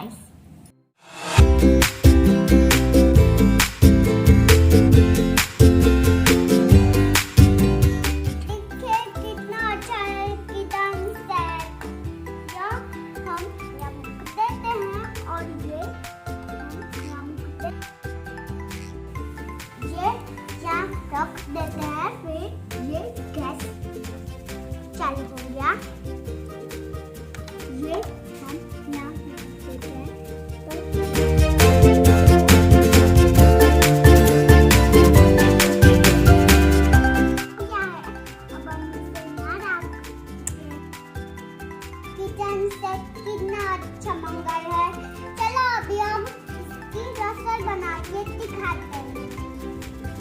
Guys. कितना अच्छा है किचन सेट। हम नमक देते हैं और ये यहाँ रख देते हैं। फिर ये गैस चालू हो गया। ये हम यहाँ रख देते हैं। किचन सेट कितना अच्छा मंगाया है। चलो अभी हम इसकी रसोई बना के दिखाते हैं।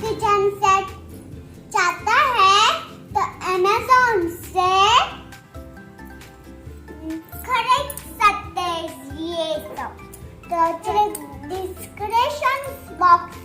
किचन सेट चाहता है तो अमेज़न से खरीद सकते हैं ये सब। तो डिस्क्रिप्शन बॉक्स